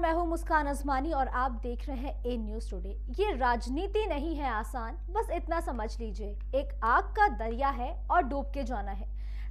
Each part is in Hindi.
मैं हूं मुस्कान अजमानी और आप देख रहे हैं ए न्यूज टुडे। ये राजनीति नहीं है आसान, बस इतना समझ लीजिए, एक आग का दरिया है और डूब के जाना है।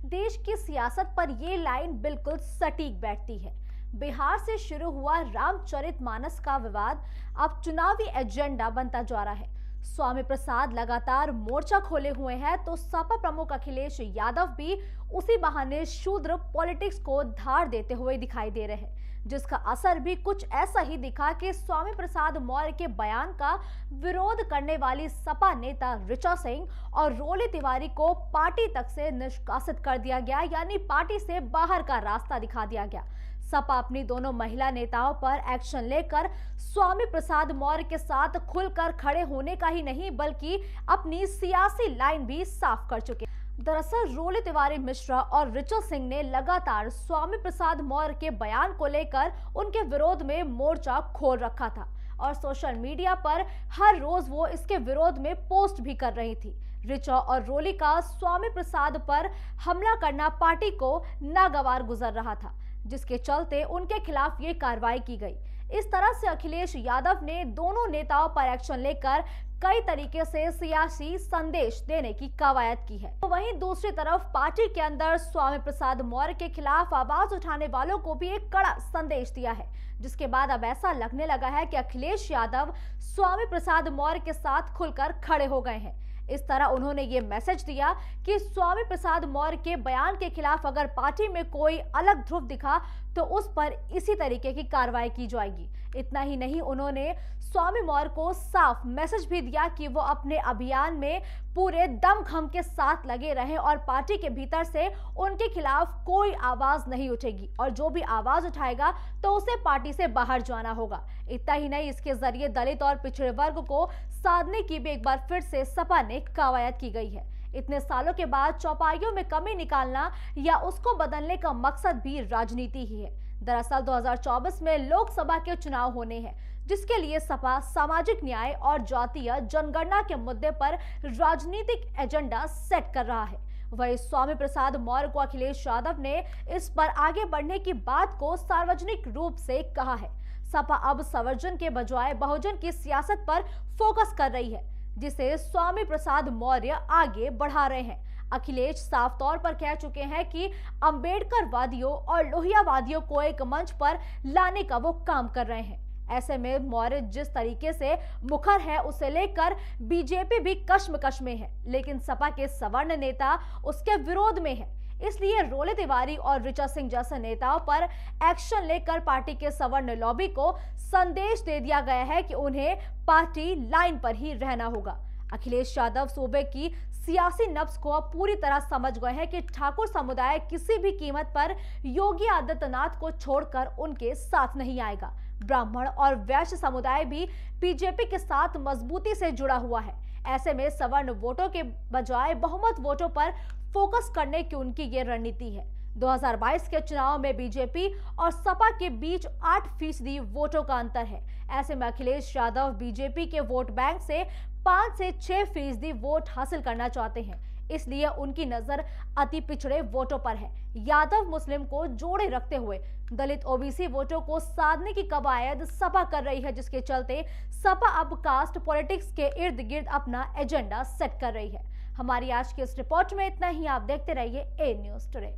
देश की सियासत पर ये लाइन बिल्कुल सटीक बैठती है। बिहार से शुरू हुआ रामचरितमानस का विवाद अब चुनावी एजेंडा बनता जा रहा है। स्वामी प्रसाद लगातार मोर्चा खोले हुए हैं तो सपा प्रमुख अखिलेश यादव भी उसी बहाने शूद्र पॉलिटिक्स को धार देते हुए दिखाई दे रहे हैं, जिसका असर भी कुछ ऐसा ही दिखा कि स्वामी प्रसाद मौर्य के बयान का विरोध करने वाली सपा नेता ऋचा सिंह और रोली तिवारी को पार्टी तक से निष्कासित कर दिया गया, यानी पार्टी से बाहर का रास्ता दिखा दिया गया। सपा अपनी दोनों महिला नेताओं पर एक्शन लेकर स्वामी प्रसाद मौर्य के साथ खुलकर खड़े होने का ही नहीं बल्कि अपनी सियासी लाइन भी साफ कर चुके। दरअसल रोली तिवारी मिश्रा और ऋचा सिंह ने लगातार स्वामी प्रसाद मौर्य के बयान को लेकर उनके विरोध में मोर्चा खोल रखा था और सोशल मीडिया पर हर रोज वो इसके विरोध में पोस्ट भी कर रही थी। ऋचा और रोली का स्वामी प्रसाद पर हमला करना पार्टी को नागवार गुजर रहा था, जिसके चलते उनके खिलाफ ये कार्रवाई की गई। इस तरह से अखिलेश यादव ने दोनों नेताओं पर एक्शन लेकर कई तरीके से सियासी संदेश देने की कवायद की है। तो वहीं दूसरी तरफ पार्टी के अंदर स्वामी प्रसाद मौर्य के खिलाफ आवाज उठाने वालों को भी एक कड़ा संदेश दिया है, जिसके बाद अब ऐसा लगने लगा है कि अखिलेश यादव स्वामी प्रसाद मौर्य के साथ खुलकर खड़े हो गए हैं। इस तरह उन्होंने ये मैसेज दिया कि स्वामी प्रसाद मौर्य के बयान के खिलाफ अगर पार्टी में कोई अलग ध्रुव दिखा तो उस पर इसी तरीके की कार्रवाई की जाएगी। इतना ही नहीं, उन्होंने स्वामी मौर्य को साफ मैसेज भी दिया कि वो अपने अभियान में पूरे दमखम के साथ लगे रहें और पार्टी के भीतर से उनके खिलाफ कोई आवाज नहीं उठेगी और जो भी आवाज उठाएगा तो उसे पार्टी से बाहर जाना होगा। इतना ही नहीं, इसके जरिए दलित और पिछड़े वर्ग को साधने की भी एक बार फिर से सपा ने कवायद की गई है। इतने सालों के बाद चौपाइयों में कमी निकालना या उसको बदलने का मकसद भी राजनीति ही है। दरअसल 2024 में लोकसभा के चुनाव होने हैं, जिसके लिए सपा सामाजिक न्याय और जातीय जनगणना के मुद्दे पर राजनीतिक एजेंडा सेट कर रहा है। वही स्वामी प्रसाद मौर्य को अखिलेश यादव ने इस पर आगे बढ़ने की बात को सार्वजनिक रूप से कहा है। सपा अब संवर्जन के बजाय बहुजन की सियासत पर फोकस कर रही है, जिसे स्वामी प्रसाद मौर्य आगे बढ़ा रहे हैं। अखिलेश साफ तौर पर कह चुके हैं कि अंबेडकरवादियों और लोहियावादियों को एक मंच पर लाने का वो काम कर रहे हैं। ऐसे में मौर्य जिस तरीके से मुखर है उसे लेकर बीजेपी भी कश्मकश में है, लेकिन सपा के सवर्ण नेता उसके विरोध में है। इसलिए रोली तिवारी और ऋचा सिंह जैसे नेताओं पर एक्शन लेकर पार्टी के सवर्ण लॉबी को संदेश दे दिया गया है कि उन्हें पार्टी लाइन पर ही रहना होगा। अखिलेश यादव सूबे की सियासी नब्ज को अब पूरी तरह समझ गए हैं कि ठाकुर समुदाय किसी भी कीमत पर योगी आदित्यनाथ को छोड़कर उनके साथ नहीं आएगा। ब्राह्मण और वैश्य समुदाय भी बीजेपी के साथ मजबूती से जुड़ा हुआ है। ऐसे में सवर्ण वोटों के बजाय बहुमत वोटों पर फोकस करने की उनकी ये रणनीति है। 2022 के चुनाव में बीजेपी और सपा के बीच 8% वोटों का अंतर है। ऐसे में अखिलेश यादव बीजेपी के वोट बैंक से 5 से 6% वोट हासिल करना चाहते हैं, इसलिए उनकी नजर अति पिछड़े वोटों पर है। यादव मुस्लिम को जोड़े रखते हुए दलित ओबीसी वोटों को साधने की कवायद सपा कर रही है, जिसके चलते सपा अब कास्ट पॉलिटिक्स के इर्द गिर्द अपना एजेंडा सेट कर रही है। हमारी आज की इस रिपोर्ट में इतना ही। आप देखते रहिए ए न्यूज टुडे।